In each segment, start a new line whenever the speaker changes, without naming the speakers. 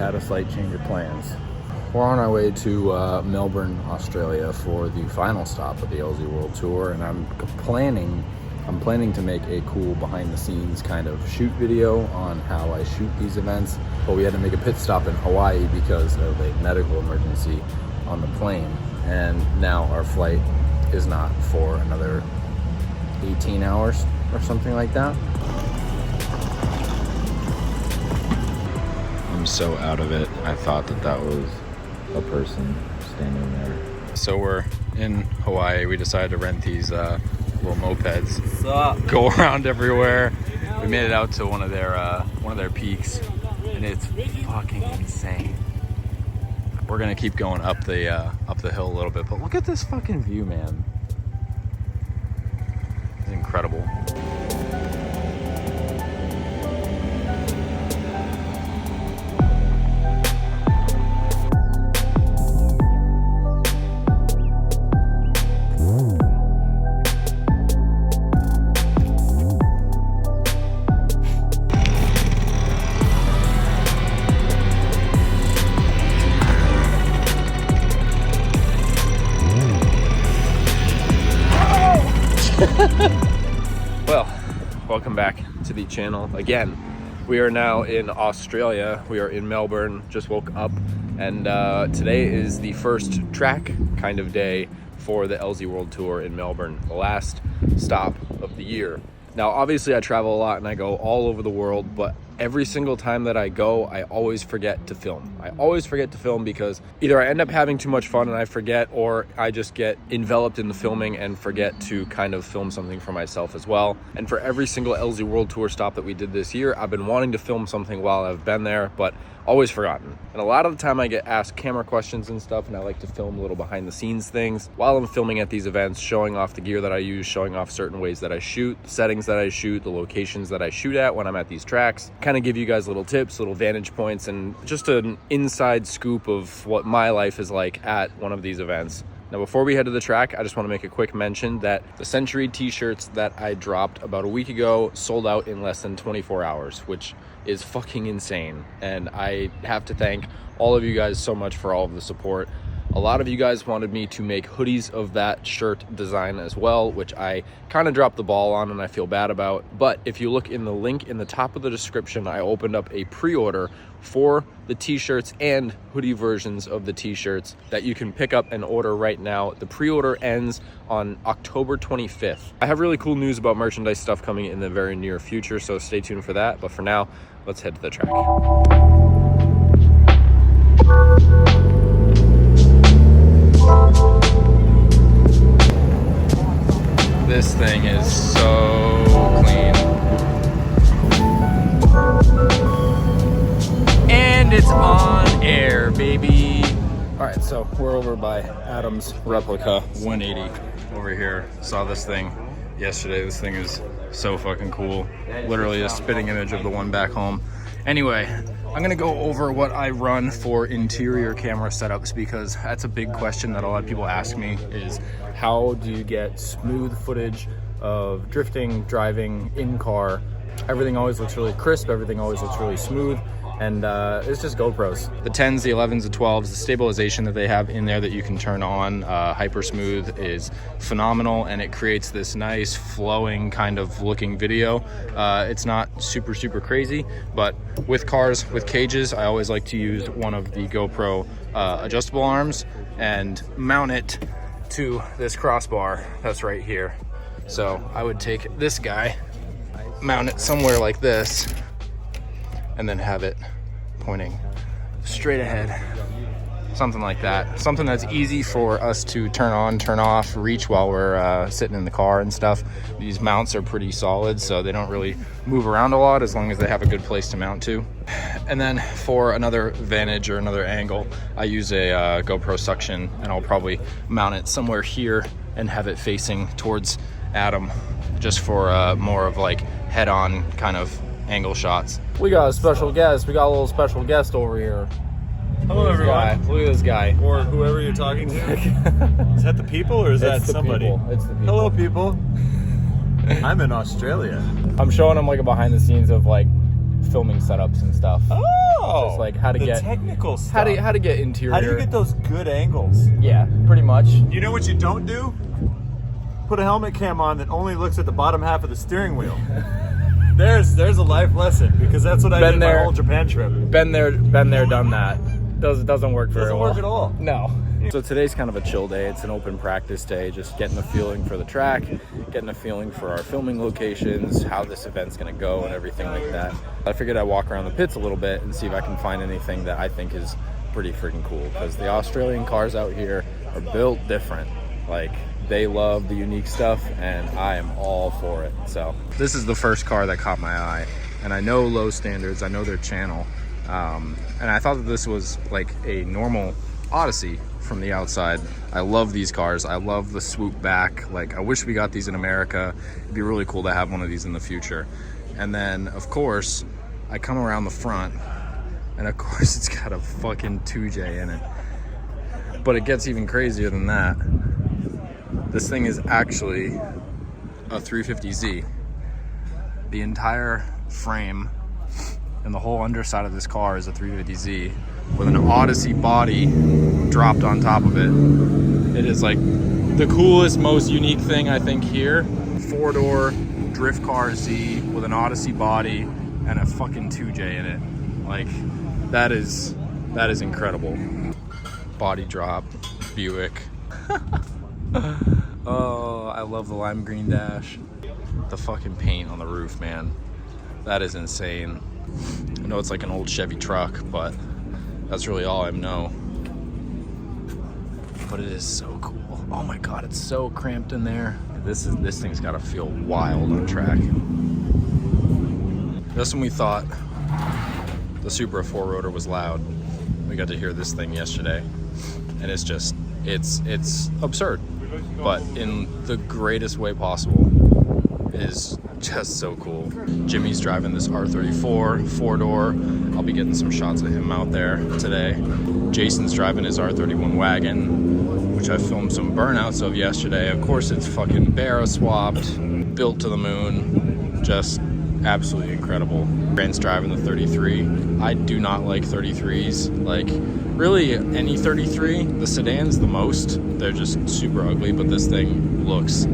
had a slight change of plans. We're on our way to Melbourne, Australia for the final stop of the LZ World Tour, and I'm planning to make a cool behind the scenes kind of shoot video on how I shoot these events, but we had to make a pit stop in Hawaii because of a medical emergency on the plane, and now our flight is not for another 18 hours or something like that. I'm so out of it. I thought that was a person standing there. So we're in Hawaii. We decided to rent these little mopeds. Go around everywhere. We made it out to one of their peaks, and it's fucking insane. We're gonna keep going up the hill a little bit, but look at this fucking view, man. It's incredible. Well, welcome back to the channel again. We are now in Australia. We are in Melbourne, just woke up, and today is the first track kind of day for the LZ World Tour in Melbourne, the last stop of the year. Now, obviously I travel a lot and I go all over the world, but every single time that I go, I always forget to film. I always forget to film because either I end up having too much fun and I forget, or I just get enveloped in the filming and forget to kind of film something for myself as well. And for every single LZ World Tour stop that we did this year, I've been wanting to film something while I've been there, but always forgotten. And a lot of the time I get asked camera questions and stuff, and I like to film little behind the scenes things while I'm filming at these events, showing off the gear that I use, showing off certain ways that I shoot, the settings that I shoot, the locations that I shoot at when I'm at these tracks, kind of give you guys little tips, little vantage points, and just an inside scoop of what my life is like at one of these events. Now, before we head to the track, I just want to make a quick mention that the Century t-shirts that I dropped about a week ago sold out in less than 24 hours, which is fucking insane. And I have to thank all of you guys so much for all of the support. A lot of you guys wanted me to make hoodies of that shirt design as well, which I kind of dropped the ball on and I feel bad about. But if you look in the link in the top of the description, I opened up a pre-order for the t-shirts and hoodie versions of the t-shirts that you can pick up and order right now. The pre-order ends on October 25th. I have really cool news about merchandise stuff coming in the very near future, so stay tuned for that. But for now, let's head to the track. This thing is so clean. And it's on air, baby. All right, so we're over by Adam's Replica 180 over here. Saw this thing yesterday. This thing is so fucking cool. Literally a spitting image of the one back home. Anyway, I'm gonna go over what I run for interior camera setups, because that's a big question that a lot of people ask me, is how do you get smooth footage of drifting, driving, in car? Everything always looks really crisp, everything always looks really smooth, and it's just GoPros. The 10s, the 11s, the 12s, the stabilization that they have in there that you can turn on, hyper smooth, is phenomenal, and it creates this nice flowing kind of looking video. It's not super crazy, but with cars with cages, I always like to use one of the GoPro adjustable arms and mount it to this crossbar that's right here. So I would take this guy, mount it somewhere like this, and then have it pointing straight ahead. Something like that. Something that's easy for us to turn on, turn off, reach while we're sitting in the car and stuff. These mounts are pretty solid, so they don't really move around a lot as long as they have a good place to mount to. And then for another vantage or another angle, I use a GoPro suction, and I'll probably mount it somewhere here and have it facing towards Adam, just for more of like head-on kind of angle shots. We got a special guest. We got a little special guest over here.
Hello, everyone.
Look at this guy.
Or whoever you're talking to. Is that the people, or is that somebody?
It's the people.
Hello, people. I'm in Australia.
I'm showing him like a behind the scenes of like
filming setups and stuff.
Oh,
Just like how to
the
get
technical stuff.
how to get interior.
How do you get those good angles?
Yeah, pretty much.
You know what you don't do? Put a helmet cam on that only looks at the bottom half of the steering wheel. There's a life lesson, because that's what I did my whole Japan trip.
Been there, done that. Doesn't work very well.
Doesn't work at all.
No. So today's kind of a chill day. It's an open practice day, just getting a feeling for the track, getting a feeling for our filming locations, how this event's gonna go and everything like that. I figured I'd walk around the pits a little bit and see if I can find anything that I think is pretty freaking cool, because the Australian cars out here are built different. Like, they love the unique stuff, and I am all for it. So this is the first car that caught my eye, and I know Low Standards, I know their channel, and I thought that this was like a normal Odyssey from the outside. I love these cars. I love the swoop back. Like, I wish we got these in America. It'd be really cool to have one of these in the future. And then, of course, I come around the front, and of course it's got a fucking 2J in it. But it gets even crazier than that. This thing is actually a 350Z. The entire frame and the whole underside of this car is a 350Z with an Odyssey body dropped on top of it. It is like the coolest, most unique thing I think here. 4-door drift car Z with an Odyssey body and a fucking 2J in it. Like, that is incredible. Body drop, Buick. Oh, I love the lime green dash. The fucking paint on the roof, man. That is insane. I know it's like an old Chevy truck, but that's really all I know. But it is so cool. Oh my God, it's so cramped in there. This thing's gotta feel wild on track. Just when we thought the Supra 4-rotor was loud, we got to hear this thing yesterday, and it's just, it's absurd, but in the greatest way possible. It is just so cool. Jimmy's driving this R34 4-door. I'll be getting some shots of him out there today. Jason's driving his R31 wagon, which I filmed some burnouts of yesterday. Of course, it's fucking Barra swapped, built to the moon, just absolutely incredible. Grant's driving the 33. I do not like 33s. Like, really any 33, the sedans the most. They're just super ugly, but this thing looks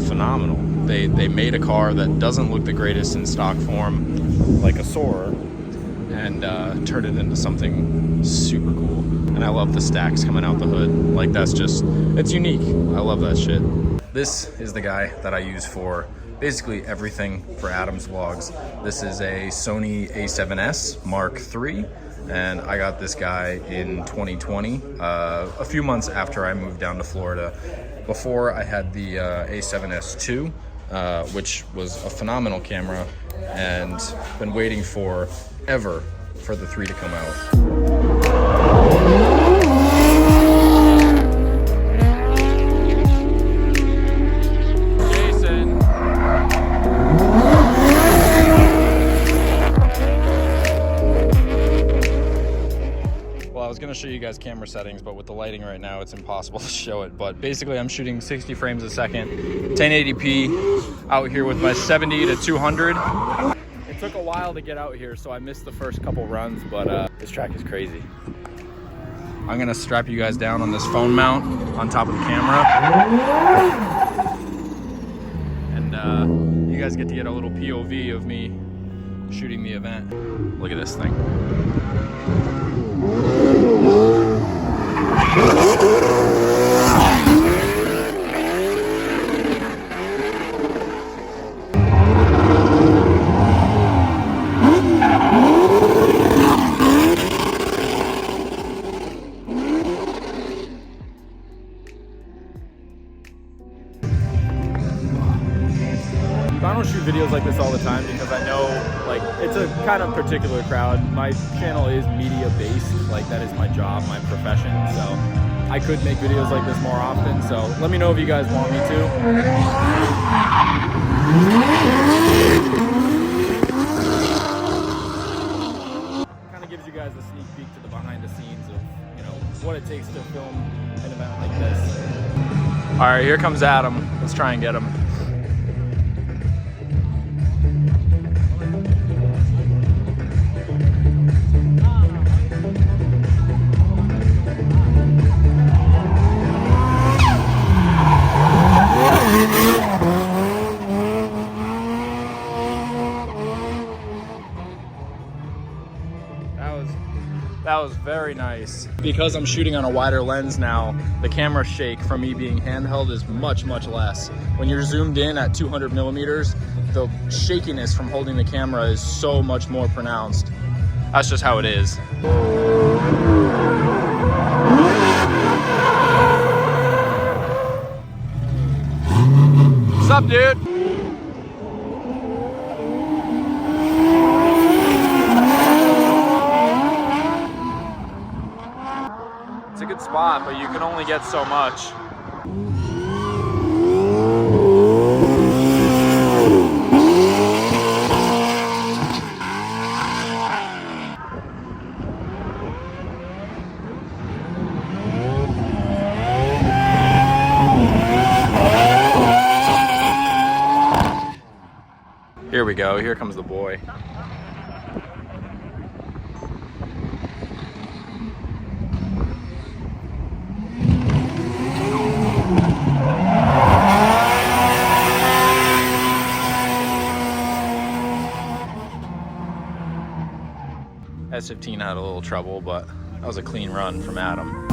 phenomenal. They made a car that doesn't look the greatest in stock form, like a Soarer, and turned it into something super cool. And I love the stacks coming out the hood. Like, that's just, it's unique. I love that shit. This is the guy that I use for basically everything for Adam's vlogs. This is a Sony A7S Mark III, and I got this guy in 2020, a few months after I moved down to Florida. Before, I had the A7S II, which was a phenomenal camera, and been waiting forever for the 3 to come out. I was gonna show you guys camera settings, but with the lighting right now, it's impossible to show it. But basically, I'm shooting 60 frames a second, 1080p, out here with my 70 to 200. It took a while to get out here, so I missed the first couple runs, but this track is crazy. I'm gonna strap you guys down on this phone mount on top of the camera. And you guys get to get a little POV of me shooting the event. Look at this thing. I don't shoot videos like this all the time because I know, like, it's a kind of particular crowd. My channel is media based, like that is my job, my profession, so I could make videos like this more often, so let me know if you guys want me to. Kind of gives you guys a sneak peek to the behind the scenes of, you know, what it takes to film an event like this. All right, here comes Adam. Let's try and get him. That was very nice. Because I'm shooting on a wider lens now, the camera shake from me being handheld is much, much less. When you're zoomed in at 200 millimeters, the shakiness from holding the camera is so much more pronounced. That's just how it is. What's up, dude? It's a good spot, but you can only get so much. Here we go, here comes the boy. S15 had a little trouble, but that was a clean run from Adam.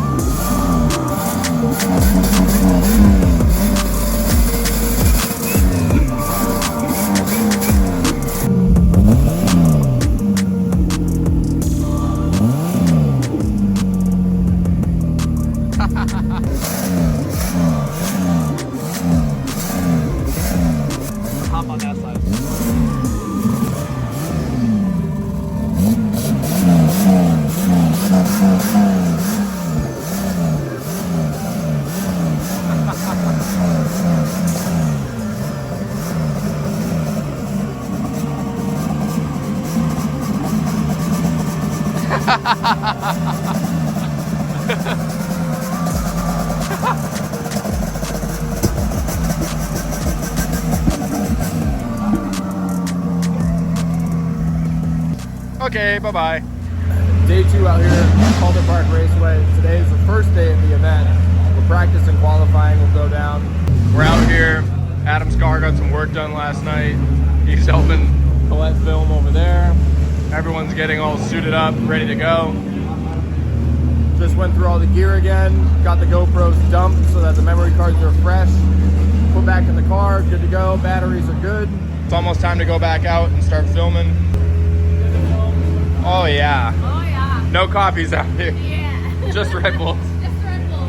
Hop on that side.
Okay, bye-bye.
Day 2 out here at Calder Park Raceway. Today is the first day of the event. We're practicing qualifying, we'll go down.
We're out here. Adam's car got some work done last night. He's helping Colette film over there. Everyone's getting all suited up, ready to go.
Just went through all the gear again, got the GoPros dumped so that the memory cards are fresh. Put back in the car, good to go, batteries are good.
It's almost time to go back out and start filming. Oh yeah.
Oh yeah.
No coffees out here.
Yeah.
Just Red Bulls.
Just Red Bull.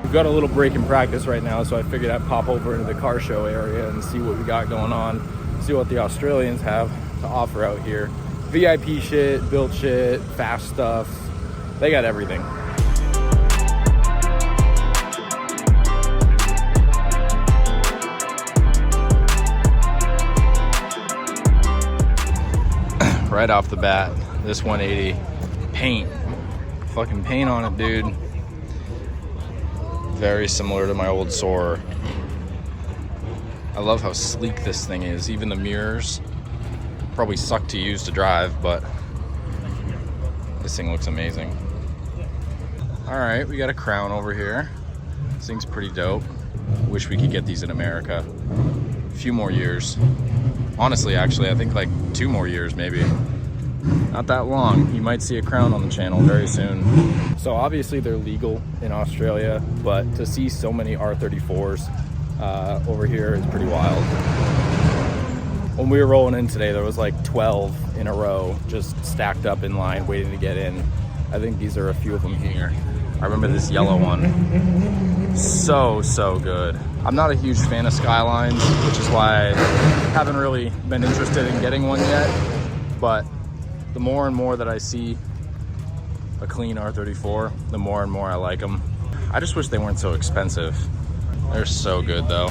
We've got a little break in practice right now, so I figured I'd pop over into the car show area and see what we got going on, see what the Australians have to offer out here. VIP shit, built shit, fast stuff, they got everything.
Right off the bat, this 180, paint. Fucking paint on it, dude. Very similar to my old Soarer. I love how sleek this thing is. Even the mirrors probably suck to use to drive, but this thing looks amazing. All right, we got a Crown over here. This thing's pretty dope. Wish we could get these in America. A few more years. Honestly, actually, I think like 2 more years maybe. Not that long. You might see a Crown on the channel very soon.
So obviously they're legal in Australia, but to see so many R34s over here is pretty wild. When we were rolling in today, there was like 12 in a row just stacked up in line waiting to get in. I think these are a few of them here.
I remember this yellow one. So good. I'm not a huge fan of Skylines, which is why I haven't really been interested in getting one yet. But the more and more that I see a clean R34, the more and more I like them. I just wish they weren't so expensive. They're so good though.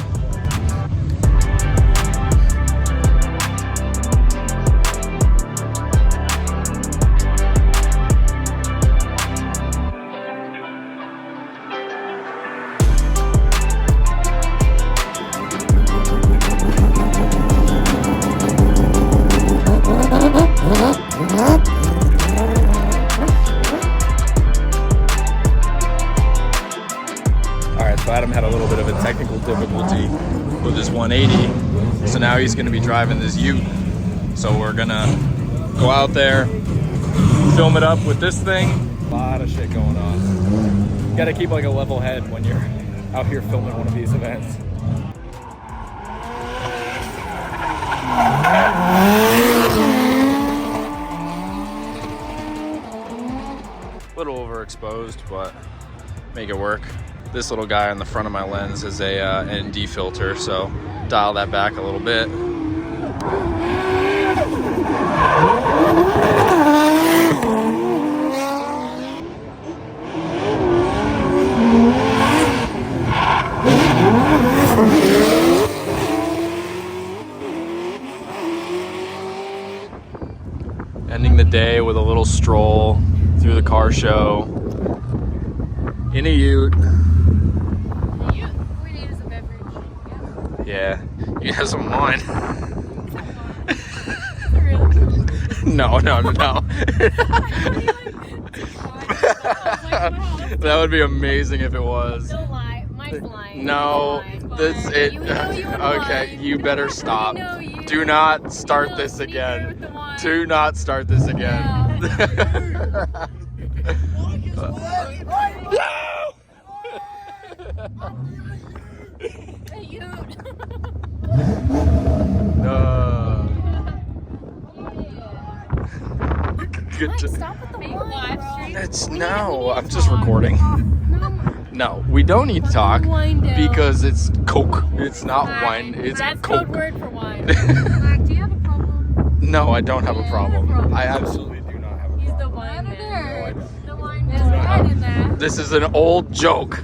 So Adam had a little bit of a technical
difficulty with his 180. So now he's gonna be driving this Ute. So we're gonna go out there, film it up with this thing. A lot of shit going on. You gotta keep like a level head when you're out here filming one of these events. A little overexposed, but make it work. This little guy on the front of my lens is a ND filter, so dial that back a little bit. Ending the day with a little stroll through the car show in a Ute.
We need is a beverage.
Yeah, you have some wine.
Really?
No. That would be amazing if it was.
Don't lie. Mine's lying.
No,
It's
that's
fine.
it.
You know you were
Okay,
lying.
you better stop.
I know you.
Do not start
You
this
know,
again.
with the wine.
Do not start this again.
Hey, you.
Good
Mike,
to-
stop with the wine, bro.
It's
We
no,
need
I'm
to
just
talk.
recording.
No.
No, we don't need to talk
Wind down.
because it's Coke. It's not
Fine.
wine. It's
That's
Coke.
code word for wine. Mac, do you have a problem?
No, I don't have a
Yeah,
problem.
problem.
I absolutely do not have a
He's
problem.
the wine man.
I
The wine man. There's wine in there.
This is an old joke.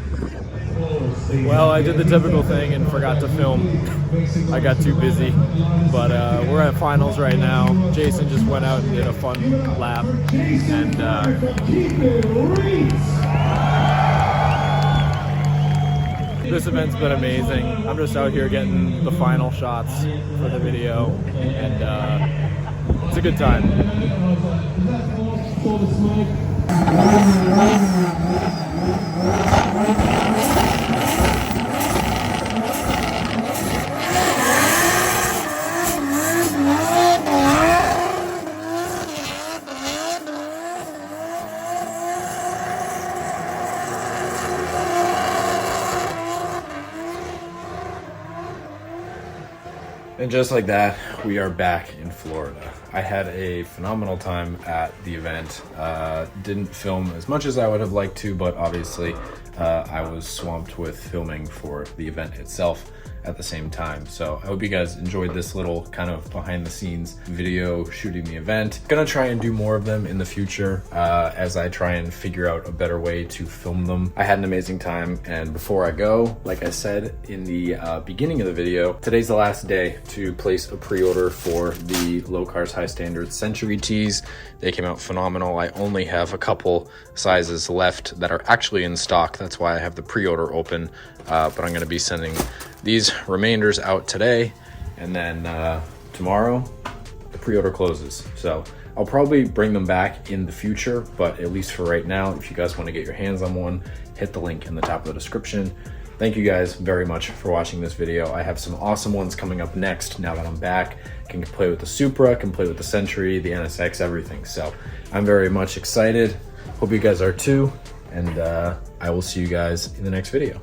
Well, I did the typical thing and forgot to film. I got too busy. But we're at finals right now. Jason just went out and did a fun lap. And this event's been amazing. I'm just out here getting the final shots for the video. And it's a good time.
And just like that, we are back in Florida. I had a phenomenal time at the event. Didn't film as much as I would have liked to, but obviously I was swamped with filming for the event itself at the same time. So I hope you guys enjoyed this little kind of behind the scenes video shooting the event. Gonna try and do more of them in the future as I try and figure out a better way to film them. I had an amazing time, and before I go, like I said in the beginning of the video, today's the last day to place a pre-order for the Low Cars High Standards Century tees. They came out phenomenal. I only have a couple sizes left that are actually in stock. That's why I have the pre-order open, but I'm gonna be sending these remainders out today, and then tomorrow the pre-order closes. So I'll probably bring them back in the future, but at least for right now, if you guys want to get your hands on one, hit the link in the top of the description. Thank you guys very much for watching this video. I have some awesome ones coming up next now that I'm back. Can play with the Supra, can play with the Century, the NSX, everything. So I'm very much excited. Hope you guys are too, and I will see you guys in the next video.